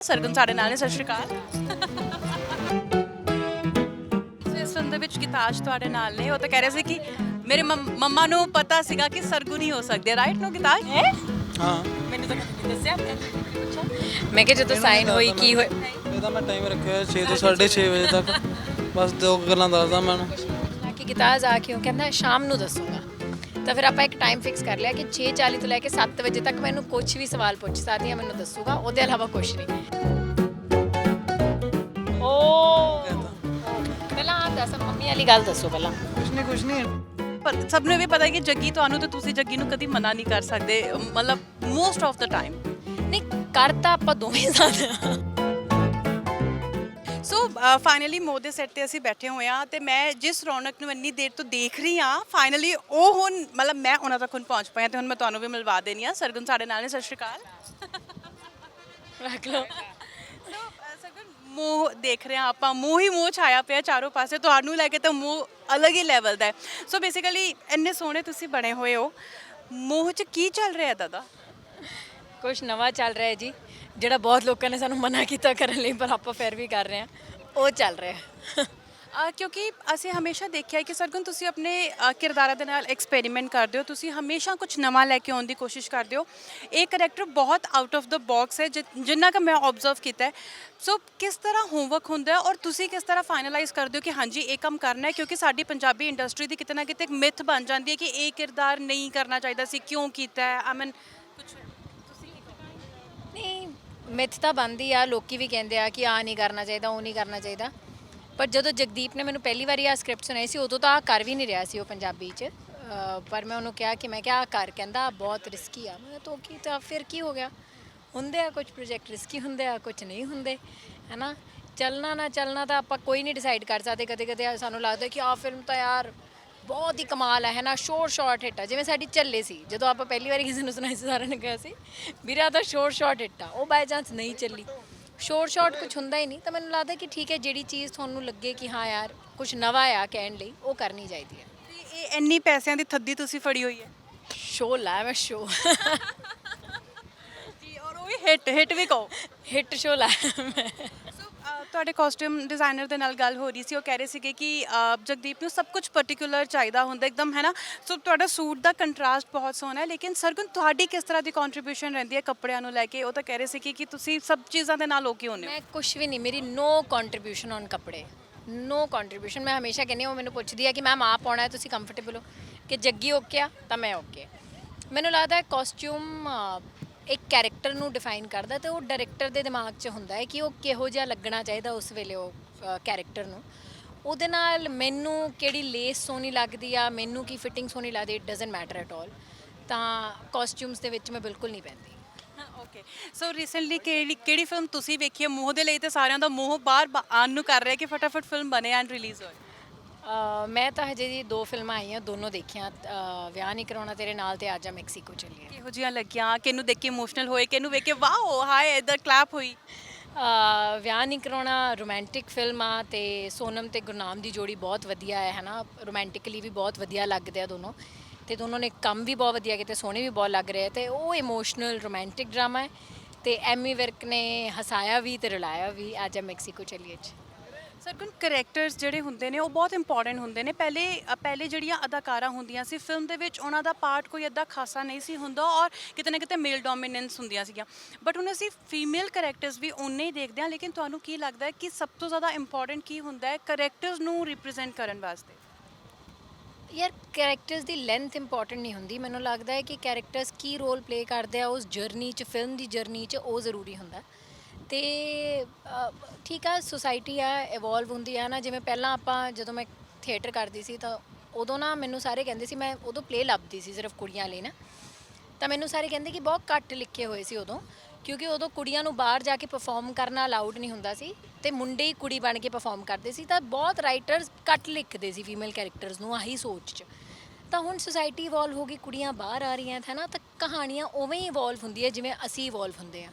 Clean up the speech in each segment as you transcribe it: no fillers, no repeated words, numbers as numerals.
ਸਰਗੁਣ ਸਾਡੇ ਨਾਲ ਨੇ। ਸਤਿ ਸ਼੍ਰੀ ਅਕਾਲ। ਇਸ ਫਿਲਮ ਦੇ ਵਿੱਚ ਗਿਤਾਜ ਤੁਹਾਡੇ ਨਾਲ ਨੇ। ਉਹ ਤਾਂ ਕਹਿ ਰਹੇ ਸੀ ਕਿ ਮੇਰੇ ਮੰਮਾ ਨੂੰ ਪਤਾ ਸੀਗਾ ਕਿ ਸਰਗੁਣ ਹੀ ਹੋ ਸਕਦੇ, ਰਾਈਟ ਨੋ ਗਿਤਾਜ? ਹਾਂ ਮੈਨੂੰ ਤਾਂ ਕਦੇ ਨਹੀਂ ਦੱਸਿਆ। ਅੱਛਾ, ਮੈਂ ਕਿਹਾ ਜਦੋਂ ਸਾਈਨ ਹੋਈ ਕੀ ਹੋਇਆ ਇਹਦਾ ਮੈਂ ਟਾਈਮ ਰੱਖਿਆ ਹੋਇਆ 6 ਤੋਂ 6:30 ਵਜੇ ਤੱਕ। ਬਸ ਦੋ ਗੱਲਾਂ ਦੱਸਦਾ ਮੈਂ ਇਹਨੂੰ। ਕਿ ਗਿਤਾਜ ਆ ਕੇ ਉਹ ਕਹਿੰਦਾ ਸ਼ਾਮ ਨੂੰ ਦੱਸੂਗਾ, ਤਾਂ ਫਿਰ ਆਪਾਂ ਇੱਕ ਟਾਈਮ ਫਿਕਸ ਕਰ ਲਿਆ ਕਿ 6:40 ਤੋਂ ਲੈ ਕੇ 7 ਵਜੇ ਤੱਕ ਮੈਨੂੰ ਕੁਝ ਵੀ ਸਵਾਲ ਪੁੱਛ ਸਕਦੀ ਆ, ਮੈਨੂੰ ਦੱਸੂਗਾ, ਉਹਦੇ ਇਲਾਵਾ ਕੁਝ ਨਹੀਂ। ਓ ਪਹਿਲਾਂ ਆ ਦੱਸ, ਮੰਮੀ ਵਾਲੀ ਗੱਲ ਦੱਸੋ ਪਹਿਲਾਂ। ਕੁਛ ਨਹੀਂ ਪਰ ਸਭ ਨੂੰ ਇਹ ਵੀ ਪਤਾ ਹੈ ਕਿ ਜੱਗੀ ਤੁਹਾਨੂੰ ਤੇ ਤੁਸੀਂ ਜੱਗੀ ਨੂੰ ਕਦੀ ਮਨਾ ਨਹੀਂ ਕਰ ਸਕਦੇ, ਮਤਲਬ ਮੋਸਟ ਆਫ ਦਾ ਟਾਈਮ। ਨਹੀਂ ਕਰਤਾ ਆਪਾਂ ਦੋਵੇਂ ਸਾਥ। ਸੋ ਫਾਈਨਲੀ ਮੋਹ ਦੇ ਸੈੱਟ ਤੇ ਅਸੀਂ ਬੈਠੇ ਹੋਏ ਆ ਤੇ ਮੈਂ ਜਿਸ ਰੌਣਕ ਨੂੰ ਇੰਨੀ ਦੇਰ ਤੋਂ ਦੇਖ ਰਹੀ ਆ, ਫਾਈਨਲੀ ਉਹ ਹੁਣ ਮਤਲਬ ਮੈਂ ਉਹਨਾਂ ਤੱਕ ਹੁਣ ਪਹੁੰਚ ਪਾਇਆ ਤੇ ਹੁਣ ਮੈਂ ਤੁਹਾਨੂੰ ਵੀ ਮਿਲਵਾ ਦੇਣੀ ਆ। ਸਰਗੁਣ ਸਾਡੇ ਨਾਲ ਨੇ। ਸਤਿ ਸ਼੍ਰੀ ਅਕਾਲ। ਰੱਖ ਲਓ। ਸਰਗੁਣ, ਮੋਹ ਦੇਖ ਰਹੇ ਆ ਆਪਾਂ, ਮੋਹ ਹੀ ਮੋਹ ਛਾਇਆ ਪਿਆ ਚਾਰੋਂ ਪਾਸੇ। ਤੁਹਾਨੂੰ ਲੈ ਕੇ ਤਾਂ ਮੋਹ ਅਲੱਗ ਹੀ ਲੈਵਲ ਦਾ ਹੈ। ਸੋ ਬੇਸਿਕਲੀ ਇੰਨੇ ਸੋਹਣੇ ਤੁਸੀਂ ਬਣੇ ਹੋਏ ਹੋ, ਮੋਹ 'ਚ ਕੀ ਚੱਲ ਰਿਹਾ ਦਾਦਾ? ਕੁਝ ਨਵਾਂ ਚੱਲ ਰਿਹਾ ਹੈ ਜੀ, ਜਿਹੜਾ ਬਹੁਤ ਲੋਕਾਂ ਨੇ ਸਾਨੂੰ ਮਨਾ ਕੀਤਾ ਕਰਨ ਲਈ, ਪਰ ਆਪਾਂ ਫਿਰ ਵੀ ਕਰ ਰਹੇ ਹਾਂ। ਉਹ ਚੱਲ ਰਿਹਾ ਕਿਉਂਕਿ ਅਸੀਂ ਹਮੇਸ਼ਾ ਦੇਖਿਆ ਕਿ ਸਰਗੁਣ ਤੁਸੀਂ ਆਪਣੇ ਕਿਰਦਾਰਾਂ ਦੇ ਨਾਲ ਐਕਸਪੈਰੀਮੈਂਟ ਕਰਦੇ ਹੋ, ਤੁਸੀਂ ਹਮੇਸ਼ਾ ਕੁਝ ਨਵਾਂ ਲੈ ਕੇ ਆਉਣ ਦੀ ਕੋਸ਼ਿਸ਼ ਕਰਦੇ ਹੋ। ਇਹ ਕਰੈਕਟਰ ਬਹੁਤ ਆਊਟ ਆਫ ਦਾ ਬਾਕਸ ਹੈ ਜਿੰਨਾ ਕਿ ਮੈਂ ਆਬਜ਼ਰਵ ਕੀਤਾ ਹੈ। ਸੋ ਕਿਸ ਤਰ੍ਹਾਂ ਹੋਮਵਰਕ ਹੁੰਦਾ ਹੈ ਔਰ ਤੁਸੀਂ ਕਿਸ ਤਰ੍ਹਾਂ ਫਾਈਨਲਾਈਜ਼ ਕਰਦੇ ਹੋ ਕਿ ਹਾਂਜੀ ਇਹ ਕੰਮ ਕਰਨਾ ਹੈ? ਕਿਉਂਕਿ ਸਾਡੀ ਪੰਜਾਬੀ ਇੰਡਸਟਰੀ ਦੀ ਕਿਤੇ ਨਾ ਕਿਤੇ ਇੱਕ ਮਿਥ ਬਣ ਜਾਂਦੀ ਹੈ ਕਿ ਇਹ ਕਿਰਦਾਰ ਨਹੀਂ ਕਰਨਾ ਚਾਹੀਦਾ ਸੀ, ਕਿਉਂ ਕੀਤਾ ਹੈ? ਆਈ ਮੀਨ ਕੁਝ ਨਹੀਂ, ਮਿੱਥ ਤਾਂ ਬਣਦੀ ਆ, ਲੋਕੀ ਵੀ ਕਹਿੰਦੇ ਆ ਕਿ ਆ ਨਹੀਂ ਕਰਨਾ ਚਾਹੀਦਾ, ਉਹ ਨਹੀਂ ਕਰਨਾ ਚਾਹੀਦਾ। ਪਰ ਜਦੋਂ ਜਗਦੀਪ ਨੇ ਮੈਨੂੰ ਪਹਿਲੀ ਵਾਰੀ ਆ ਸਕ੍ਰਿਪਟ ਸੁਣਾਈ ਸੀ, ਉਦੋਂ ਤਾਂ ਕਰ ਵੀ ਨਹੀਂ ਰਿਹਾ ਸੀ ਉਹ ਪੰਜਾਬੀ 'ਚ। ਪਰ ਮੈਂ ਉਹਨੂੰ ਕਿਹਾ ਕਿ ਮੈਂ ਕਿਹਾ ਕਰ, ਕਹਿੰਦਾ ਬਹੁਤ ਰਿਸਕੀ ਆ। ਮੈਂ ਤਾਂ ਕੀ, ਤਾਂ ਫਿਰ ਕੀ ਹੋ ਗਿਆ? ਹੁੰਦੇ ਆ ਕੁਝ ਪ੍ਰੋਜੈਕਟ ਰਿਸਕੀ ਹੁੰਦੇ ਆ, ਕੁਝ ਨਹੀਂ ਹੁੰਦੇ, ਹੈ ਨਾ। ਚੱਲਣਾ ਨਾ ਚੱਲਣਾ ਤਾਂ ਆਪਾਂ ਕੋਈ ਨਹੀਂ ਡਿਸਾਈਡ ਕਰ ਸਕਦੇ। ਕਦੇ ਕਦੇ ਸਾਨੂੰ ਲੱਗਦਾ ਕਿ ਆਹ ਫਿਲਮ ਤਾਂ ਯਾਰ ਬਹੁਤ ਹੀ ਕਮਾਲ ਹੈ ਨਾ, ਸ਼ਾਰਟ ਹਿੱਟ ਆ। ਜਿਵੇਂ ਸਾਡੀ ਝੱਲੇ ਸੀ, ਜਦੋਂ ਆਪਾਂ ਪਹਿਲੀ ਵਾਰੀ ਕਿਸੇ ਨੂੰ ਸੁਣਾਈ ਸੀ, ਸਾਰਿਆਂ ਨੇ ਕਿਹਾ ਸੀ ਵੀਰਾ ਤਾਂ ਸ਼ਾਰਟ ਹਿੱਟ ਆ। ਉਹ ਬਾਈ ਚਾਂਸ ਨਹੀਂ ਚੱਲੀ। ਸ਼ਾਰਟ ਕੁਝ ਹੁੰਦਾ ਹੀ ਨਹੀਂ। ਤਾਂ ਮੈਨੂੰ ਲੱਗਦਾ ਕਿ ਠੀਕ ਹੈ, ਜਿਹੜੀ ਚੀਜ਼ ਤੁਹਾਨੂੰ ਲੱਗੇ ਕਿ ਹਾਂ ਯਾਰ ਕੁਝ ਨਵਾਂ ਆ ਕਹਿਣ ਲਈ, ਉਹ ਕਰਨੀ ਚਾਹੀਦੀ ਹੈ। ਤੇ ਇਹ ਇੰਨੀ ਪੈਸਿਆਂ ਦੀ ਥੱਦੀ ਤੁਸੀਂ ਫੜੀ ਹੋਈ ਹੈ ਸ਼ੋਅ ਲਾ ਮੈਂ ਸ਼ੋਅ ਜੀ, ਔਰ ਉਹ ਵੀ ਹਿੱਟ ਵੀ ਕਹੋ। ਹਿੱਟ ਸ਼ੋਅ ਲਾ ਮੈਂ। ਤੁਹਾਡੇ ਕਾਸਟਿਊਮ ਡਿਜ਼ਾਈਨਰ ਦੇ ਨਾਲ ਗੱਲ ਹੋ ਰਹੀ ਸੀ, ਉਹ ਕਹਿ ਰਹੇ ਸੀਗੇ ਕਿ ਜਗਦੀਪ ਨੂੰ ਸਭ ਕੁਝ ਪਾਰਟਿਕੂਲਰ ਚਾਹੀਦਾ ਹੁੰਦਾ ਇੱਕਦਮ, ਹੈ ਨਾ। ਸੋ ਤੁਹਾਡਾ ਸੂਟ ਦਾ ਕੰਟਰਾਸਟ ਬਹੁਤ ਸੋਹਣਾ ਹੈ, ਲੇਕਿਨ ਸਰਗੁਣ ਤੁਹਾਡੀ ਕਿਸ ਤਰ੍ਹਾਂ ਦੀ ਕੰਟਰੀਬਿਊਸ਼ਨ ਰਹਿੰਦੀ ਹੈ ਕੱਪੜਿਆਂ ਨੂੰ ਲੈ ਕੇ? ਉਹ ਤਾਂ ਕਹਿ ਰਹੇ ਸੀ ਕਿ ਤੁਸੀਂ ਸਭ ਚੀਜ਼ਾਂ ਦੇ ਨਾਲ ਓਕੇ ਹੁੰਦੇ ਹੋ। ਮੈਂ ਕੁਝ ਵੀ ਨਹੀਂ, ਮੇਰੀ ਨੋ ਕੰਟਰੀਬਿਊਸ਼ਨ ਔਨ ਕੱਪੜੇ, ਨੋ ਕੰਟਰੀਬਿਊਸ਼ਨ। ਮੈਂ ਹਮੇਸ਼ਾ ਕਹਿੰਦੀ ਹਾਂ, ਉਹ ਮੈਨੂੰ ਪੁੱਛਦੀ ਹੈ ਕਿ ਮੈਮ ਆਹ ਪਾਉਣਾ ਹੈ, ਤੁਸੀਂ ਕੰਫਰਟੇਬਲ ਹੋ? ਕਿ ਜੱਗੀ ਓਕੇ ਆ ਤਾਂ ਮੈਂ ਓਕੇ। ਮੈਨੂੰ ਲੱਗਦਾ ਹੈ ਕਾਸਟਿਊਮ ਇੱਕ ਕੈਰੈਕਟਰ ਨੂੰ ਡਿਫਾਈਨ ਕਰਦਾ, ਤੇ ਉਹ ਡਾਇਰੈਕਟਰ ਦੇ ਦਿਮਾਗ 'ਚ ਹੁੰਦਾ ਹੈ ਕਿ ਉਹ ਕਿਹੋ ਜਿਹਾ ਲੱਗਣਾ ਚਾਹੀਦਾ ਉਸ ਵੇਲੇ ਉਹ ਕੈਰੈਕਟਰ ਨੂੰ। ਉਹਦੇ ਨਾਲ ਮੈਨੂੰ ਕਿਹੜੀ ਲੇਸ ਸੋਹਣੀ ਲੱਗਦੀ ਆ, ਮੈਨੂੰ ਕੀ ਫਿਟਿੰਗ ਸੋਹਣੀ ਲੱਗਦੀ, it doesn't matter at all. ਤਾਂ ਕਾਸਟਿਊਮਸ ਦੇ ਵਿੱਚ ਮੈਂ ਬਿਲਕੁਲ ਨਹੀਂ ਪੈਂਦੀ। ਓਕੇ। ਸੋ ਰੀਸੈਂਟਲੀ ਕਿਹੜੀ ਫਿਲਮ ਤੁਸੀਂ ਵੇਖੀ ਹੈ? ਮੋਹ ਦੇ ਲਈ ਤੇ ਸਾਰਿਆਂ ਦਾ ਮੋਹ ਬਾਹਰ ਆਉਣ ਨੂੰ ਕਰ ਰਿਹਾ ਕਿ ਫਟਾਫਟ ਫਿਲਮ ਬਣੇ ਐਂਡ ਰਿਲੀਜ਼ ਹੋਏ। ਮੈਂ ਤਾਂ ਹਜੇ ਜੀ 2 ਫਿਲਮਾਂ ਆਈਆਂ, ਦੋਨੋਂ ਦੇਖੀਆਂ। ਵਿਆਹ ਨਹੀਂ ਕਰਾਉਣਾ ਤੇਰੇ ਨਾਲ ਤੇ ਆਜਾ ਮੈਕਸੀਕੋ ਚੱਲੀਏ। ਕਿਹੋ ਜਿਹੀਆਂ ਲੱਗੀਆਂ? ਕਿਹਨੂੰ ਦੇਖ ਕੇ ਇਮੋਸ਼ਨਲ ਹੋਏ, ਕਿਹਨੂੰ ਵੇਖ ਕੇ ਵਾਓ ਹਾਏ ਇਧਰ ਕਲੈਪ ਹੋਈ? ਵਿਆਹ ਨਹੀਂ ਕਰਾਉਣਾ ਰੋਮਾਂਟਿਕ ਫਿਲਮ ਆ, ਤੇ ਸੋਨਮ ਤੇ ਗੁਰਨਾਮ ਦੀ ਜੋੜੀ ਬਹੁਤ ਵਧੀਆ ਹੈ ਨਾ। ਰੋਮਾਂਟਿਕਲੀ ਵੀ ਬਹੁਤ ਵਧੀਆ ਲੱਗਦੇ ਆ ਦੋਨੋਂ, ਤੇ ਦੋਨੋਂ ਨੇ ਕੰਮ ਵੀ ਬਹੁਤ ਵਧੀਆ ਕੀਤੇ, ਸੋਹਣੇ ਵੀ ਬਹੁਤ ਲੱਗ ਰਹੇ। ਤੇ ਉਹ ਇਮੋਸ਼ਨਲ ਰੋਮਾਂਟਿਕ ਡਰਾਮਾ ਹੈ, ਤੇ ਐਮੀ ਵਿਰਕ ਨੇ ਹਸਾਇਆ ਵੀ ਤੇ ਰੁਲਾਇਆ ਵੀ। ਆਜਾ ਮੈਕਸੀਕੋ ਚੱਲੀਏ 'ਚ। ਸਰਗੁਣ, ਕਰੈਕਟਰਸ ਜਿਹੜੇ ਹੁੰਦੇ ਨੇ ਉਹ ਬਹੁਤ ਇੰਪੋਰਟੈਂਟ ਹੁੰਦੇ ਨੇ। ਪਹਿਲੇ ਜਿਹੜੀਆਂ ਅਦਾਕਾਰਾਂ ਹੁੰਦੀਆਂ ਸੀ ਫਿਲਮ ਦੇ ਵਿੱਚ, ਉਹਨਾਂ ਦਾ ਪਾਰਟ ਕੋਈ ਇੱਦਾਂ ਖਾਸਾ ਨਹੀਂ ਸੀ ਹੁੰਦਾ ਔਰ ਕਿਤੇ ਨਾ ਕਿਤੇ ਮੇਲ ਡੋਮੀਨੈਂਸ ਹੁੰਦੀਆਂ ਸੀਗੀਆਂ। ਬਟ ਹੁਣ ਅਸੀਂ ਫੀਮੇਲ ਕਰੈਕਟਰਸ ਵੀ ਉਨੇ ਹੀ ਦੇਖਦੇ ਹਾਂ। ਲੇਕਿਨ ਤੁਹਾਨੂੰ ਕੀ ਲੱਗਦਾ ਹੈ ਕਿ ਸਭ ਤੋਂ ਜ਼ਿਆਦਾ ਇੰਪੋਰਟੈਂਟ ਕੀ ਹੁੰਦਾ ਹੈ ਕਰੈਕਟਰਸ ਨੂੰ ਰਿਪਰੈਜ਼ੈਂਟ ਕਰਨ ਵਾਸਤੇ? ਯਾਰ ਕੈਰੈਕਟਰਸ ਦੀ ਲੈਂਥ ਇੰਪੋਰਟੈਂਟ ਨਹੀਂ ਹੁੰਦੀ। ਮੈਨੂੰ ਲੱਗਦਾ ਹੈ ਕਿ ਕੈਰੈਕਟਰਸ ਕੀ ਰੋਲ ਪਲੇ ਕਰਦੇ ਆ ਉਸ ਜਰਨੀ 'ਚ, ਫਿਲਮ ਦੀ ਜਰਨੀ 'ਚ, ਉਹ ਜ਼ਰੂਰੀ ਹੁੰਦਾ। ਤੇ ਠੀਕ ਆ, ਸੁਸਾਇਟੀ ਆ, ਇਵੋਲਵ ਹੁੰਦੀ ਆ ਨਾ। ਜਿਵੇਂ ਪਹਿਲਾਂ ਆਪਾਂ, ਜਦੋਂ ਮੈਂ ਥੀਏਟਰ ਕਰਦੀ ਸੀ ਤਾਂ ਉਦੋਂ ਨਾ ਮੈਨੂੰ ਸਾਰੇ ਕਹਿੰਦੇ ਸੀ, ਮੈਂ ਉਦੋਂ ਪਲੇ ਲੱਭਦੀ ਸੀ ਸਿਰਫ ਕੁੜੀਆਂ ਲਈ ਨਾ, ਤਾਂ ਮੈਨੂੰ ਸਾਰੇ ਕਹਿੰਦੇ ਕਿ ਬਹੁਤ ਘੱਟ ਲਿਖੇ ਹੋਏ ਸੀ ਉਦੋਂ, ਕਿਉਂਕਿ ਉਦੋਂ ਕੁੜੀਆਂ ਨੂੰ ਬਾਹਰ ਜਾ ਕੇ ਪਰਫਾਰਮ ਕਰਨਾ ਅਲਾਊਡ ਨਹੀਂ ਹੁੰਦਾ ਸੀ, ਤੇ ਮੁੰਡੇ ਹੀ ਕੁੜੀ ਬਣ ਕੇ ਪਰਫਾਰਮ ਕਰਦੇ ਸੀ। ਤਾਂ ਬਹੁਤ ਰਾਈਟਰਸ ਘੱਟ ਲਿਖਦੇ ਸੀ ਫੀਮੇਲ ਕੈਰੈਕਟਰਸ ਨੂੰ, ਆਹੀ ਸੋਚ 'ਚ। ਤਾਂ ਹੁਣ ਸੁਸਾਇਟੀ ਇਵੋਲਵ ਹੋ ਗਈ, ਕੁੜੀਆਂ ਬਾਹਰ ਆ ਰਹੀਆਂ ਹੈ ਨਾ, ਤਾਂ ਕਹਾਣੀਆਂ ਉਵੇਂ ਹੀ ਇਵੋਲਵ ਹੁੰਦੀ ਹੈ ਜਿਵੇਂ ਅਸੀਂ ਇਵੋਲਵ ਹੁੰਦੇ ਆ।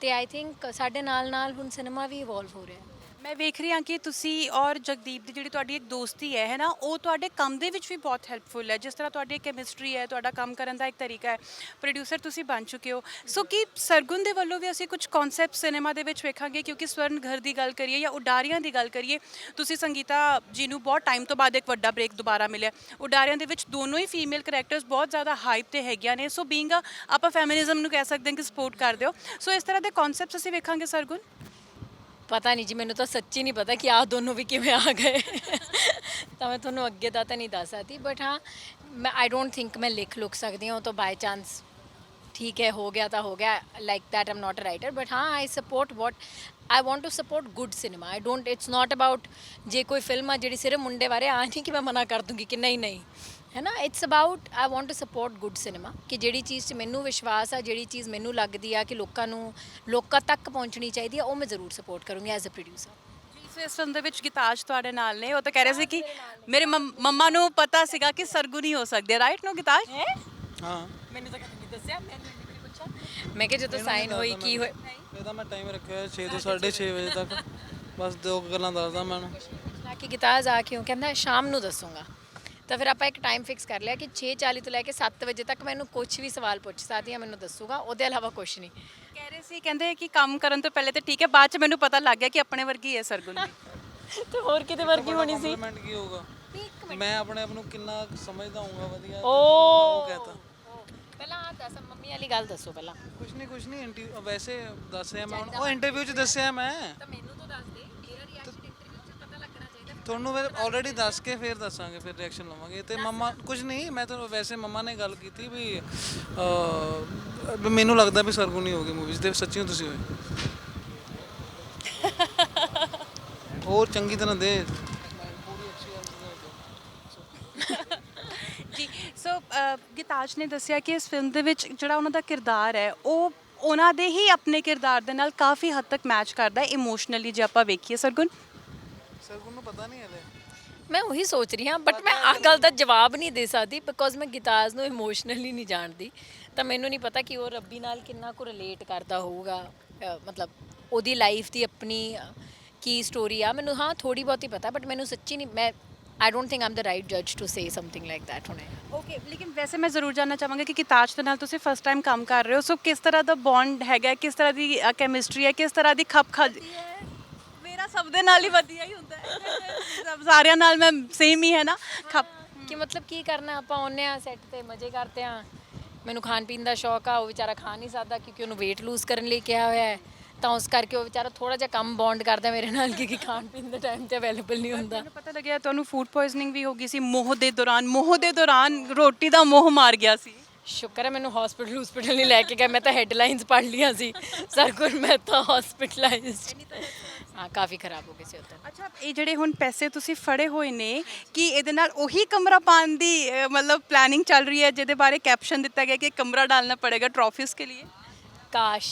ਤੇ ਆਈ ਥਿੰਕ ਸਾਡੇ ਨਾਲ ਨਾਲ ਹੁਣ ਸਿਨੇਮਾ ਵੀ ਇਵੋਲਵ ਹੋ ਰਿਹਾ। ਮੈਂ ਵੇਖ ਰਹੀ ਹਾਂ ਕਿ ਤੁਸੀਂ ਔਰ ਜਗਦੀਪ ਦੀ ਜਿਹੜੀ ਤੁਹਾਡੀ ਇੱਕ ਦੋਸਤੀ ਹੈ ਨਾ, ਉਹ ਤੁਹਾਡੇ ਕੰਮ ਦੇ ਵਿੱਚ ਵੀ ਬਹੁਤ ਹੈਲਪਫੁਲ ਹੈ। ਜਿਸ ਤਰ੍ਹਾਂ ਤੁਹਾਡੀ ਕੈਮਿਸਟਰੀ ਹੈ, ਤੁਹਾਡਾ ਕੰਮ ਕਰਨ ਦਾ ਇੱਕ ਤਰੀਕਾ ਹੈ। ਪ੍ਰੋਡਿਊਸਰ ਤੁਸੀਂ ਬਣ ਚੁੱਕੇ ਹੋ, ਸੋ ਕੀ ਸਰਗੁਣ ਦੇ ਵੱਲੋਂ ਵੀ ਅਸੀਂ ਕੁਝ ਕਨਸੈਪਟ ਸਿਨੇਮਾ ਦੇ ਵਿੱਚ ਵੇਖਾਂਗੇ? ਕਿਉਂਕਿ ਸਵਰਨ ਘਰ ਦੀ ਗੱਲ ਕਰੀਏ ਜਾਂ ਉਡਾਰੀਆਂ ਦੀ ਗੱਲ ਕਰੀਏ, ਤੁਸੀਂ ਸੰਗੀਤਾ ਜੀ ਨੂੰ ਬਹੁਤ ਟਾਈਮ ਤੋਂ ਬਾਅਦ ਇੱਕ ਵੱਡਾ ਬ੍ਰੇਕ ਦੁਬਾਰਾ ਮਿਲਿਆ। ਉਡਾਰੀਆਂ ਦੇ ਵਿੱਚ ਦੋਨੋਂ ਹੀ ਫੀਮੇਲ ਕਰੈਕਟਰਸ ਬਹੁਤ ਜ਼ਿਆਦਾ ਹਾਈਪ ਤੇ ਹੈਗੀਆਂ ਨੇ, ਸੋ ਬੀਇੰਗ ਆਪਾਂ ਫੈਮਿਨਿਜ਼ਮ ਨੂੰ ਕਹਿ ਸਕਦੇ ਹਾਂ ਕਿ ਸਪੋਰਟ ਕਰਦੇ ਹੋ, ਸੋ ਇਸ ਤਰ੍ਹਾਂ ਦੇ ਕਨਸੈਪਟਸ ਅਸੀਂ ਵੇਖਾਂਗੇ ਸਰਗੁਣ? ਪਤਾ ਨਹੀਂ ਜੀ, ਮੈਨੂੰ ਤਾਂ ਸੱਚੀ ਨਹੀਂ ਪਤਾ ਕਿ ਆਹ ਦੋਨੋਂ ਵੀ ਕਿਵੇਂ ਆ ਗਏ। ਤਾਂ ਮੈਂ ਤੁਹਾਨੂੰ ਅੱਗੇ ਦਾ ਤਾਂ ਨਹੀਂ ਦੱਸ ਸਕਦੀ, ਬਟ ਹਾਂ ਮੈਂ ਆਈ ਡੋਂਟ ਥਿੰਕ ਮੈਂ ਲਿਖ ਲੁਕ ਸਕਦੀ ਹਾਂ। ਉਹ ਤਾਂ ਬਾਈ ਚਾਂਸ ਠੀਕ ਹੈ, ਹੋ ਗਿਆ ਤਾਂ ਹੋ ਗਿਆ, like that I am not a writer. But हाँ I support what I want to support good cinema. I don't it's not about जे कोई फिल्म आ जी सिर्फ मुंडे बारे आ नहीं कि मैं मना कर दूंगी कि नहीं नहीं, है ना। It's about I want to support good cinema कि ਜਿਹੜੀ ਚੀਜ਼ 'ਚ ਮੈਨੂੰ ਵਿਸ਼ਵਾਸ ਆ, ਜਿਹੜੀ ਚੀਜ਼ ਮੈਨੂੰ ਲੱਗਦੀ ਆ ਕਿ ਲੋਕਾਂ ਤੱਕ ਪਹੁੰਚਣੀ ਚਾਹੀਦੀ ਆ, ਉਹ ਮੈਂ ਜ਼ਰੂਰ ਸਪੋਰਟ ਕਰੂੰਗੀ ਐਜ਼ ਅ ਪ੍ਰੋਡਿਊਸਰ। ਸੋ ਇਸ ਫਿਲਮ ਦੇ ਵਿੱਚ ਗਿਤਾਜ ਤੁਹਾਡੇ ਨਾਲ ਨੇ, ਉਹ ਤਾਂ ਕਹਿ ਰਹੇ ਸੀ ਕਿ ਮੇਰੇ ਮੰਮਾ ਨੂੰ ਪਤਾ ਸੀਗਾ ਕਿ ਸਰਗੁਣ ਹੀ ਹੋ ਸਕਦੇ, ਰਾਈਟ? ਨੋ ਗਿਤਾਜ? ਹਾਂ, ਮੈਨੂੰ ਤਾਂ ਕਦੇ ਨਹੀਂ ਦੱਸਿਆ, ਮੈਨੂੰ ਪੁੱਛਿਆ। ਮੈਂ ਕਿਹਾ ਜਦੋਂ ਸਾਈਨ ਹੋਈ ਕੀ ਹੋਇਆ, ਇਹਦਾ ਮੈਂ ਟਾਈਮ ਰੱਖਿਆ ਹੋਇਆ 6 ਤੋਂ 6:30 ਵਜੇ ਤੱਕ, ਬਸ ਦੋ ਕੁ ਗੱਲਾਂ ਦੱਸਦਾ ਮੈਨੂੰ। ਪੁੱਛਣਾ ਕਿ ਗਿਤਾਜ ਆ ਕਿਉਂ, ਕਹਿੰਦਾ ਸ਼ਾਮ ਨੂੰ ਦੱਸੂਗਾ। ਤਾਂ ਫਿਰ ਆਪਾਂ ਇੱਕ ਟਾਈਮ ਫਿਕਸ ਕਰ ਲਿਆ ਕਿ 6:40 ਤੋਂ ਲੈ ਕੇ 7 ਵਜੇ ਤੱਕ ਮੈਨੂੰ ਕੁਝ ਵੀ ਸਵਾਲ ਪੁੱਛ ਸਕਦੀ ਆ, ਮੈਨੂੰ ਦੱਸੂਗਾ, ਉਹਦੇ ਇਲਾਵਾ ਕੁਝ ਨਹੀਂ। ਕਹਿ ਰਹੇ ਸੀ, ਕਹਿੰਦੇ ਕਿ ਕੰਮ ਕਰਨ ਤੋਂ ਪਹਿਲੇ ਤਾਂ ਠੀਕ ਹੈ, ਬਾਅਦ ਚ ਮੈਨੂੰ ਪਤਾ ਲੱਗ ਗਿਆ ਕਿ ਆਪਣੇ ਵਰਗੀ ਹੈ ਸਰਗੁਣ ਵੀ। ਤੇ ਹੋਰ ਕਿਤੇ ਵਰਗੀ ਹੋਣੀ ਸੀ। ਕੰਪਲੀਮੈਂਟ ਕੀ ਹੋਊਗਾ? ਮੈਂ ਆਪਣੇ ਆਪ ਨੂੰ ਕਿੰਨਾ ਕੁ ਸਮਝਦਾ ਹੂੰਗਾ ਵਧੀਆ, ਓ ਉਹ ਕਹਤਾ। ਪਹਿਲਾਂ ਆ ਦੱਸ, ਮੰਮੀ ਵਾਲੀ ਗੱਲ ਦੱਸੋ ਪਹਿਲਾਂ। ਕੁਝ ਨਹੀਂ ਵੈਸੇ ਦੱਸਿਆ ਮੈਂ ਉਹ ਇੰਟਰਵਿਊ 'ਚ ਦੱਸਿਆ ਮੈਂ ਤਾਂ ਮੈਨੂੰ ਤਾਂ ਦੱਸ ਦੇ, ਮੇਰਾ ਰਿਐਕਸ਼ਨ ਇੰਟਰਵਿਊ 'ਚ ਪਤਾ ਲੱਗਣਾ ਚਾਹੀਦਾ। ਤੁਹਾਨੂੰ ਫਿਰ ਆਲਰੇਡੀ ਦੱਸ ਕੇ ਫਿਰ ਦੱਸਾਂਗੇ, ਫਿਰ ਰਿਐਕਸ਼ਨ ਲਵਾਂਗੇ। ਤੇ ਮੰਮਾ ਕੁਝ ਨਹੀਂ, ਮੈਂ ਤਾਂ ਵੈਸੇ ਮੰਮਾ ਨੇ ਗੱਲ ਕੀਤੀ ਵੀ ਮੈਨੂੰ ਲੱਗਦਾ ਵੀ ਸਰਗੁਣ ਹੀ ਹੋਗੀ ਮੂਵੀਜ਼ ਤੇ, ਸੱਚੀ ਤੁਸੀਂ ਹੋਏ ਹੋਰ ਚੰਗੀ ਤਰ੍ਹਾਂ ਦੇ। ਜੀ, ਸੋ ਗਿਤਾਜ ਨੇ ਦੱਸਿਆ ਕਿ ਇਸ ਫਿਲਮ ਦੇ ਵਿੱਚ ਜਿਹੜਾ ਉਹਨਾਂ ਦਾ ਕਿਰਦਾਰ ਹੈ, ਉਹ ਉਹਨਾਂ ਦੇ ਹੀ ਆਪਣੇ ਕਿਰਦਾਰ ਦੇ ਨਾਲ ਕਾਫੀ ਹੱਦ ਤੱਕ ਮੈਚ ਕਰਦਾ ਹੈ ਇਮੋਸ਼ਨਲੀ, ਜੇ ਆਪਾਂ ਵੇਖੀਏ। ਸਰਗੁਣ ਨੂੰ ਪਤਾ ਨਹੀਂ ਹੈ ਮੈਂ ਉਹੀ ਸੋਚ ਰਹੀ ਹਾਂ, ਬਟ ਮੈਂ ਆਹ ਗੱਲ ਦਾ ਜਵਾਬ ਨਹੀਂ ਦੇ ਸਕਦੀ ਬਿਕੋਜ਼ ਮੈਂ ਗਿਤਾਜ ਨੂੰ ਇਮੋਸ਼ਨਲੀ ਨਹੀਂ ਜਾਣਦੀ। ਤਾਂ ਮੈਨੂੰ ਨਹੀਂ ਪਤਾ ਕਿ ਉਹ ਰੱਬੀ ਨਾਲ ਕਿੰਨਾ ਕੁ ਰਿਲੇਟ ਕਰਦਾ ਹੋਊਗਾ, ਮਤਲਬ ਉਹਦੀ ਲਾਈਫ ਦੀ ਆਪਣੀ ਕੀ ਸਟੋਰੀ ਆ। ਮੈਨੂੰ ਹਾਂ ਥੋੜੀ ਬਹੁਤੀ ਪਤਾ, ਬਟ ਮੈਨੂੰ ਸੱਚੀ ਨਹੀਂ, ਮੈਂ I don't think I am the right जज to say something like that ਹੁਣੇ। ਓਕੇ, ਲੇਕਿਨ ਵੈਸੇ ਮੈਂ ਜ਼ਰੂਰ ਜਾਨਣਾ ਚਾਹਾਂਗਾ ਕਿ ਗਿਤਾਜ ਦੇ ਨਾਲ ਤੁਸੀਂ ਫਸਟ ਟਾਈਮ ਕੰਮ ਕਰ ਰਹੇ ਹੋ, ਸੋ ਕਿਸ ਤਰ੍ਹਾਂ ਦਾ ਬੌਂਡ ਹੈਗਾ, ਕਿਸ ਤਰ੍ਹਾਂ ਦੀ ਕੈਮਿਸਟਰੀ ਹੈ, ਕਿਸ ਤਰ੍ਹਾਂ ਦੀ ਮੇਰਾ ਸਭ ਦੇ ਨਾਲ ਹੀ ਵਧੀਆ ਹੀ ਹੁੰਦਾ ਹੈ। ਸਾਰਿਆਂ ਨਾਲ ਮੈਂ ਸੇਮ ਹੀ ਹੈ ਨਾ ਖਪ ਕਿ ਮਤਲਬ ਕੀ ਕਰਨਾ, ਆਪਾਂ ਆਉਂਦੇ ਆ ਸੈੱਟ ਤੇ ਮਜ਼ੇ ਕਰਦੇ ਆ। ਮੈਨੂੰ ਖਾਣ ਪੀਣ ਦਾ ਸ਼ੌਕ ਆ, ਉਹ ਵਿਚਾਰਾ ਖਾ ਨਹੀਂ ਸਕਦਾ ਕਿਉਂਕਿ ਉਹਨੂੰ weight lose ਕਰਨ ਲਈ ਕਿਹਾ ਹੋਇਆ ਹੈ, ਤਾਂ ਉਸ ਕਰਕੇ ਉਹ ਵਿਚਾਰਾ ਥੋੜਾ ਜਿਹਾ ਕੰਮ ਬੌਂਡ ਕਰਦਾ ਮੇਰੇ ਨਾਲ ਕਿਉਂਕਿ ਖਾਣ ਪੀਣ ਦੇ ਟਾਈਮ ਤੇ ਅਵੇਲੇਬਲ ਨਹੀਂ ਹੁੰਦਾ। ਮੈਨੂੰ ਪਤਾ ਲੱਗਿਆ ਤੁਹਾਨੂੰ ਫੂਡ ਪੋਇਜ਼ਨਿੰਗ ਵੀ ਹੋ ਗਈ ਸੀ ਮੋਹ ਦੇ ਦੌਰਾਨ ਰੋਟੀ ਦਾ ਮੋਹ ਮਾਰ ਗਿਆ ਸੀ। ਸ਼ੁਕਰ ਹੈ ਮੈਨੂੰ ਹਸਪੀਟਲ ਨਹੀਂ ਲੈ ਕੇ ਗਏ, ਮੈਂ ਤਾਂ ਹੈਡਲਾਈਨਸ ਪੜ੍ਹ ਲੀਆਂ ਸੀ ਸਰਗੁਣ ਮੈਂ ਤਾਂ ਹਸਪੀਟਲਾਈਜ਼ਡ। ਹਾਂ, ਕਾਫੀ ਖਰਾਬ ਹੋ ਗਈ ਸੀ ਉੱਧਰ। ਅੱਛਾ, ਇਹ ਜਿਹੜੇ ਹੁਣ ਪੈਸੇ ਤੁਸੀਂ ਫੜੇ ਹੋਏ ਨੇ, ਕਿ ਇਹਦੇ ਨਾਲ ਉਹੀ ਕਮਰਾ ਪਾਉਣ ਦੀ मतलब प्लानिंग चल रही है, ਜਿਹਦੇ ਬਾਰੇ ਕੈਪਸ਼ਨ ਦਿੱਤਾ ਗਿਆ ਕਿ कमरा डालना पड़ेगा ट्रॉफीज के लिए? ਕਾਸ਼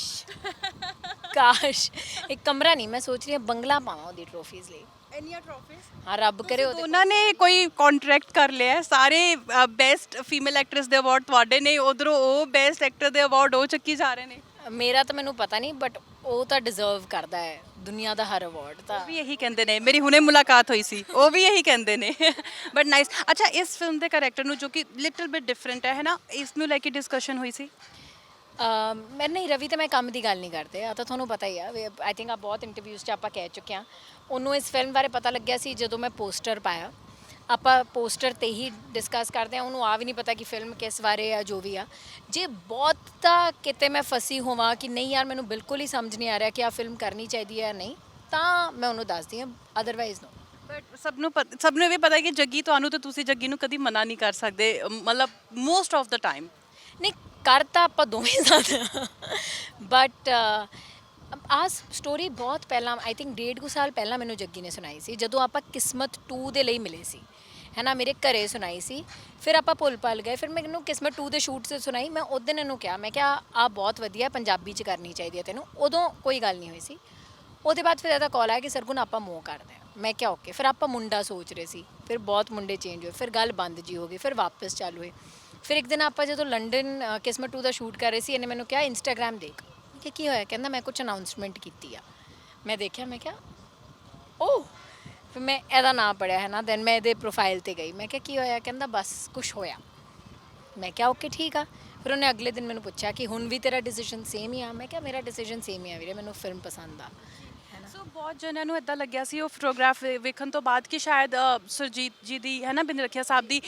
ਕਾਸ਼ ਇੱਕ ਕਮਰਾ ਨਹੀਂ, ਮੈਂ ਸੋਚ ਰਹੀ ਹਾਂ ਬੰਗਲਾ ਪਾਵਾਂ ਉਹਦੀ ਟਰੋਫੀਜ਼ ਲਈ। ਇੰਨੀਆਂ ਟਰॉफीज ਹਾਂ ਰੱਬ ਕਰੇ ਉਹਦੇ ਉਹਨਾਂ ਨੇ ਕੋਈ ਕੰਟਰੈਕਟ ਕਰ ਲਿਆ ਹੈ? ਸਾਰੇ ਬੈਸਟ ਫੀਮੇਲ ਐਕਟਰੈਸ ਦੇ ਅਵਾਰਡ ਤੁਹਾਡੇ ਨੇ, ਉਧਰੋਂ ਉਹ ਬੈਸਟ ਐਕਟਰ ਦੇ ਅਵਾਰਡ ਉਹ ਚੱਕੀ ਜਾ ਰਹੇ ਨੇ। ਮੇਰਾ ਤਾਂ ਮੈਨੂੰ ਪਤਾ ਨਹੀਂ, ਬਟ ਉਹ ਤਾਂ ਡਿਜ਼ਰਵ ਕਰਦਾ ਹੈ ਦੁਨੀਆ ਦਾ ਹਰ ਅਵਾਰਡ। ਤਾਂ ਉਹ ਵੀ ਇਹੀ ਕਹਿੰਦੇ ਨੇ, ਮੇਰੀ ਹੁਣੇ ਮੁਲਾਕਾਤ ਹੋਈ ਸੀ, ਉਹ ਵੀ ਇਹੀ ਕਹਿੰਦੇ ਨੇ। But nice. ਅੱਛਾ, ਇਸ ਫਿਲਮ ਦੇ ਕਰੈਕਟਰ ਨੂੰ ਜੋ ਕਿ ਲਿਟਲ ਬਿਟ ਡਿਫਰੈਂਟ ਹੈ ਨਾ, ਇਸ ਨੂੰ ਲੈ ਕੇ ਡਿਸਕਸ਼ਨ ਹੋਈ ਸੀ? ਮੈਂ ਨਹੀਂ ਰਵੀ ਤੇ ਮੈਂ ਕੰਮ ਦੀ ਗੱਲ ਨਹੀਂ ਕਰਦੇ, ਆ ਤਾਂ ਤੁਹਾਨੂੰ ਪਤਾ ਹੀ ਆ। ਆਈ ਥਿੰਕ ਆ ਬਹੁਤ ਇੰਟਰਵਿਊਜ਼ 'ਚ ਆਪਾਂ ਕਹਿ ਚੁੱਕੇ ਹਾਂ। ਉਹਨੂੰ ਇਸ ਫਿਲਮ ਬਾਰੇ ਪਤਾ ਲੱਗਿਆ ਸੀ ਜਦੋਂ ਮੈਂ ਪੋਸਟਰ ਪਾਇਆ। ਆਪਾਂ ਪੋਸਟਰ ਤੇ ਹੀ ਡਿਸਕਸ ਕਰਦੇ ਹਾਂ, ਉਹਨੂੰ ਆ ਵੀ ਨਹੀਂ ਪਤਾ ਕਿ ਫਿਲਮ ਕਿਸ ਬਾਰੇ ਆ, ਜੋ ਵੀ ਆ। ਜੇ ਬਹੁਤ ਤਾਂ ਕਿਤੇ ਮੈਂ ਫਸੀ ਹੋਵਾਂ ਕਿ ਨਹੀਂ ਯਾਰ ਮੈਨੂੰ ਬਿਲਕੁਲ ਹੀ ਸਮਝ ਨਹੀਂ ਆ ਰਿਹਾ ਕਿ ਆ ਫਿਲਮ ਕਰਨੀ ਚਾਹੀਦੀ ਹੈ ਜਾਂ ਨਹੀਂ, ਤਾਂ ਮੈਂ ਉਹਨੂੰ ਦੱਸਦੀ ਹਾਂ, ਅਦਰਵਾਈਜ਼ ਨੋ। ਬਟ ਸਭ ਨੂੰ ਇਹ ਵੀ ਪਤਾ ਕਿ ਜੱਗੀ ਤੁਹਾਨੂੰ, ਤੇ ਤੁਸੀਂ ਜੱਗੀ ਨੂੰ ਕਦੀ ਮਨਾ ਨਹੀਂ ਕਰ ਸਕਦੇ, ਮਤਲਬ ਮੋਸਟ ਆਫ ਦਾ ਟਾਈਮ। ਨਹੀਂ ਕਰ ਤਾਂ ਆਪਾਂ ਦੋਵੇਂ ਜ਼ਿਆਦਾ, ਬਟ ਆਹ ਸਟੋਰੀ ਬਹੁਤ ਪਹਿਲਾਂ ਆਈ ਥਿੰਕ 1.5 ਸਾਲ ਪਹਿਲਾਂ ਮੈਨੂੰ ਜੱਗੀ ਨੇ ਸੁਣਾਈ ਸੀ, ਜਦੋਂ ਆਪਾਂ ਕਿਸਮਤ 2 ਦੇ ਲਈ ਮਿਲੇ ਸੀ, ਹੈ ਨਾ। ਮੇਰੇ ਘਰੇ ਸੁਣਾਈ ਸੀ, ਫਿਰ ਆਪਾਂ ਭੁੱਲ ਭੱਲ ਗਏ। ਫਿਰ ਮੈਨੂੰ ਕਿਸਮਤ 2 ਦੇ ਸ਼ੂਟ 'ਤੇ ਸੁਣਾਈ। ਮੈਂ ਉਸ ਦਿਨ ਇਹਨੂੰ ਕਿਹਾ, ਮੈਂ ਕਿਹਾ ਆ ਬਹੁਤ ਵਧੀਆ, ਪੰਜਾਬੀ 'ਚ ਕਰਨੀ ਚਾਹੀਦੀ ਹੈ ਤੈਨੂੰ। ਉਦੋਂ ਕੋਈ ਗੱਲ ਨਹੀਂ ਹੋਈ ਸੀ। ਉਹਦੇ ਬਾਅਦ ਫਿਰ ਇਹਦਾ ਕਾਲ ਆਇਆ ਕਿ ਸਰਗੁਣ ਆਪਾਂ ਮੂੰਹ ਕਰਦੇ ਹਾਂ। ਮੈਂ ਕਿਹਾ ਓਕੇ। ਫਿਰ ਆਪਾਂ ਮੁੰਡਾ ਸੋਚ ਰਹੇ ਸੀ, ਫਿਰ ਬਹੁਤ ਮੁੰਡੇ ਚੇਂਜ ਹੋਏ, ਫਿਰ ਗੱਲ ਬੰਦ ਜੀ ਹੋ ਗਈ, ਫਿਰ ਵਾਪਸ ਚਾਲੂ ਹੋਏ। ਫਿਰ ਇੱਕ ਦਿਨ ਆਪਾਂ ਜਦੋਂ ਲੰਡਨ ਕਿਸਮਤ 2 ਦਾ ਸ਼ੂਟ ਕਰ ਰਹੇ ਸੀ, ਇਹਨੇ ਮੈਨੂੰ ਕਿਹਾ ਇੰਸਟਾਗ੍ਰਾਮ ਦੇਖ। ਕਿ ਕੀ ਹੋਇਆ? ਕਹਿੰਦਾ ਮੈਂ ਕੁਝ ਅਨਾਉਂਸਮੈਂਟ ਕੀਤੀ ਆ। ਮੈਂ ਦੇਖਿਆ, ਮੈਂ ਕਿਹਾ ਓ ਫਿਰ ਮੈਂ ਇਹਦਾ ਨਾਂ ਪੜਿਆ ਹੈ ਨਾ, ਦੈਨ ਮੈਂ ਇਹਦੇ ਪ੍ਰੋਫਾਈਲ ਤੇ ਗਈ, ਮੈਂ ਕਿਹਾ ਕੀ ਹੋਇਆ, ਕਹਿੰਦਾ ਬਸ ਕੁਝ ਹੋਇਆ। ਮੈਂ ਕਿਹਾ ਓਕੇ ਠੀਕ ਆ। ਫਿਰ ਉਹਨੇ ਅਗਲੇ ਦਿਨ ਮੈਨੂੰ ਪੁੱਛਿਆ ਕਿ ਹੁਣ ਵੀ ਤੇਰਾ ਡਿਸੀਜਨ ਸੇਮ ਹੀ ਆ। ਮੈਂ ਕਿਹਾ ਮੇਰਾ ਡਿਸੀਜਨ ਸੇਮ ਹੀ ਆ ਵੀਰੇ, ਮੈਨੂੰ ਫਿਲਮ ਪਸੰਦ ਆ। ਸੋ ਬਹੁਤ ਜਣਿਆਂ ਨੂੰ ਇਦਾਂ ਲੱਗਿਆ ਸੀ ਉਹ ਫੋਟੋਗ੍ਰਾਫ ਵੇਖਣ ਤੋਂ ਬਾਅਦ ਕਿ ਸ਼ਾਇਦ ਸੁਰਜੀਤ ਜੀ ਦੀ ਹੈ ਨਾ, ਬਿੰਦਰ ਰਖੀਆ ਸਾਹਿਬ ਦੀ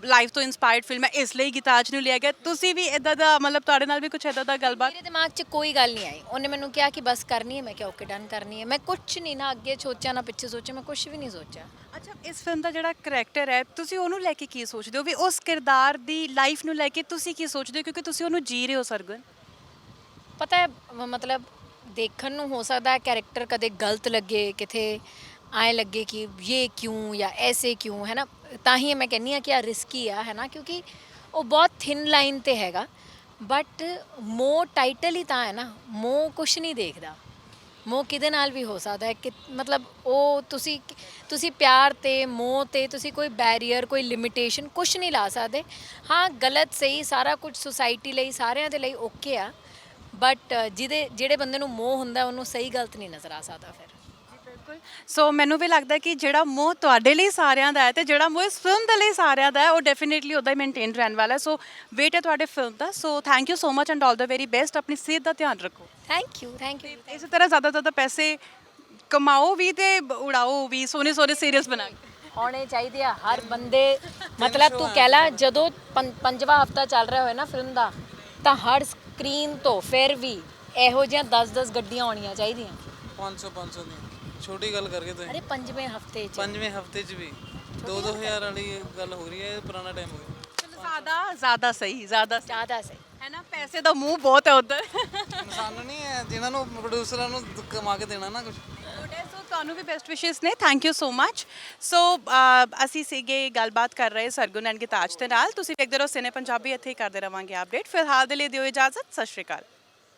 ਲਾਈਫ ਤੋਂ ਇਨਸਪਾਇਰਡ ਫਿਲਮ ਹੈ, ਇਸ ਲਈ ਗੀਤਾਜ ਨੂੰ ਲਿਆ ਗਿਆ। ਤੁਸੀਂ ਵੀ ਇਦਾਂ ਦਾ ਮਤਲਬ ਤੁਹਾਡੇ ਨਾਲ ਵੀ ਕੁਝ ਇਦਾਂ ਦਾ ਗੱਲਬਾਤ? ਮੇਰੇ ਦਿਮਾਗ 'ਚ ਕੋਈ ਗੱਲ ਨਹੀਂ ਆਈ। ਉਹਨੇ ਮੈਨੂੰ ਕਿਹਾ ਕਿ ਬਸ ਕਰਨੀ ਹੈ, ਮੈਂ ਕਿਹਾ ਓਕੇ ਡਨ ਕਰਨੀ ਹੈ। ਮੈਂ ਕੁਝ ਨਹੀਂ ਨਾ ਅੱਗੇ ਸੋਚਿਆ ਨਾ ਪਿੱਛੇ ਸੋਚਿਆ, ਮੈਂ ਕੁਝ ਵੀ ਨਹੀਂ ਸੋਚਿਆ। ਅੱਛਾ, ਇਸ ਫਿਲਮ ਦਾ ਜਿਹੜਾ ਕਰੈਕਟਰ ਹੈ ਤੁਸੀਂ ਉਹਨੂੰ ਲੈ ਕੇ ਕੀ ਸੋਚਦੇ ਹੋ, ਵੀ ਉਸ ਕਿਰਦਾਰ ਦੀ ਲਾਈਫ ਨੂੰ ਲੈ ਕੇ ਤੁਸੀਂ ਕੀ ਸੋਚਦੇ ਹੋ, ਕਿਉਂਕਿ ਤੁਸੀਂ ਉਹਨੂੰ ਜੀ ਰਹੇ ਹੋ ਸਰਗੁਣ? ਪਤਾ ਹੈ ਮਤਲਬ ਦੇਖਣ ਨੂੰ ਹੋ ਸਕਦਾ ਕੈਰੈਕਟਰ ਕਦੇ ਗਲਤ ਲੱਗੇ, ਕਿਤੇ ਐਂ ਲੱਗੇ ਕਿ ਇਹ ਕਿਉਂ ਜਾਂ ਐਸੇ ਕਿਉਂ, ਹੈ ਨਾ। ਤਾਂ ਹੀ ਮੈਂ ਕਹਿੰਦੀ ਹਾਂ ਕਿ ਆ ਰਿਸਕੀ ਆ, ਹੈ ਨਾ, ਕਿਉਂਕਿ ਉਹ ਬਹੁਤ ਥਿਨ ਲਾਈਨ ਤੇ ਹੈਗਾ। ਬਟ ਮੋਹ ਟਾਈਟਲ ਹੀ ਤਾਂ ਹੈ ਨਾ, ਮੋਹ ਕੁਛ ਨਹੀਂ ਦੇਖਦਾ। ਮੋਹ ਕਿਹਦੇ ਨਾਲ ਵੀ ਹੋ ਸਕਦਾ ਹੈ ਕਿ ਮਤਲਬ ਉਹ ਤੁਸੀਂ ਪਿਆਰ ਤੇ ਮੋਹ ਤੇ ਤੁਸੀਂ ਕੋਈ ਬੈਰੀਅਰ, ਕੋਈ ਲਿਮਿਟੇਸ਼ਨ ਕੁਛ ਨਹੀਂ ਲਾ ਸਕਦੇ। ਹਾਂ ਗਲਤ ਸਹੀ ਸਾਰਾ ਕੁਝ ਸੁਸਾਇਟੀ ਲਈ, ਸਾਰਿਆਂ ਦੇ ਲਈ ਓਕੇ ਆ, ਬਟ ਜਿਹੜੇ ਬੰਦੇ ਨੂੰ ਮੋਹ ਹੁੰਦਾ ਉਹਨੂੰ ਸਹੀ ਗਲਤ ਨਹੀਂ ਨਜ਼ਰ ਆ ਸਕਦਾ ਫਿਰ। ਬਿਲਕੁਲ। ਸੋ ਮੈਨੂੰ ਵੀ ਲੱਗਦਾ ਕਿ ਜਿਹੜਾ ਮੋਹ ਤੁਹਾਡੇ ਲਈ ਸਾਰਿਆਂ ਦਾ ਹੈ ਤੇ ਜਿਹੜਾ ਮੋਹ ਇਸ ਫਿਲਮ ਦੇ ਲਈ ਸਾਰਿਆਂ ਦਾ ਹੈ, ਉਹ ਡੈਫੀਨੇਟਲੀ ਉਹਦਾ ਹੀ ਮੇਨਟੇਨ ਰਹਿਣ ਵਾਲਾ ਹੈ। ਸੋ ਵੇਟ ਹੈ ਤੁਹਾਡੇ film the. So thank you so much and all the very best. ਆਪਣੀ ਸਿਹਤ ਦਾ ਧਿਆਨ ਰੱਖੋ। ਥੈਂਕ ਯੂ ਇਸੇ ਤਰ੍ਹਾਂ ਜ਼ਿਆਦਾ ਤੋਂ ਜ਼ਿਆਦਾ ਪੈਸੇ ਕਮਾਓ ਵੀ ਤੇ ਉਡਾਓ ਵੀ, ਸੋਹਣੇ ਸੋਹਣੇ ਸੀਰੀਅਸ ਬਣਾ ਕੇ। ਹੋਣੇ ਚਾਹੀਦੇ ਆ ਹਰ ਬੰਦੇ। ਮਤਲਬ ਤੂੰ ਕਹਿ ਲੈ ਜਦੋਂ ਪੰਜਵਾਂ ਹਫਤਾ ਚੱਲ ਰਿਹਾ ਹੋਵੇ ਨਾ ਫਿਲਮ ਦਾ, ਤਾਂ ਹਰ ਸਕਰੀਨ ਤੋਂ ਫਿਰ ਵੀ ਇਹੋ ਜਿਹੀਆਂ 10-10 ਗੱਡੀਆਂ ਆਉਣੀਆਂ ਚਾਹੀਦੀਆਂ। 500 ਦੀ ਛੋਟੀ ਗੱਲ ਕਰਕੇ ਤੁਸੀਂ ਅਰੇ ਪੰਜਵੇਂ ਹਫਤੇ 'ਚ ਪੰਜਵੇਂ ਹਫਤੇ 'ਚ ਵੀ 2-2000 ਵਾਲੀ ਗੱਲ ਹੋ ਰਹੀ ਹੈ, ਪੁਰਾਣਾ ਟਾਈਮ ਹੋ ਗਿਆ। ਜ਼ਿਆਦਾ ਸਹੀ, ਜ਼ਿਆਦਾ ਜ਼ਿਆਦਾ ਸਹੀ ਹੈ ਨਾ। ਪੈਸੇ ਦਾ ਮੂੰਹ ਬਹੁਤ ਹੈ ਉਧਰ। ਸਾਨੂੰ ਨਹੀਂ ਹੈ, ਜਿਨ੍ਹਾਂ ਨੂੰ ਪ੍ਰੋਡਿਊਸਰਾਂ ਨੂੰ ਕਮਾ ਕੇ ਦੇਣਾ ਨਾ ਕੁਝ। ਸੋ ਤੁਹਾਨੂੰ ਵੀ ਬੈਸਟ ਵਿਸ਼ੇਸ ਨੇ। Thank you so much. So ਅਸੀਂ ਸੀਗੇ ਗੱਲਬਾਤ ਕਰ ਰਹੇ ਸਰਗੁਣ ਐਂਡ ਗਿਤਾਜ ਦੇ ਨਾਲ। ਤੁਸੀਂ ਵੇਖਦੇ ਰਹੋ ਸਿਨੇ ਪੰਜਾਬੀ, ਇੱਥੇ ਹੀ ਕਰਦੇ ਰਵਾਂਗੇ ਅਪਡੇਟ। ਫਿਲਹਾਲ ਦੇ ਲਈ ਦਿਓ ਇਜਾਜ਼ਤ। ਸਤਿ ਸ਼੍ਰੀ ਅਕਾਲ।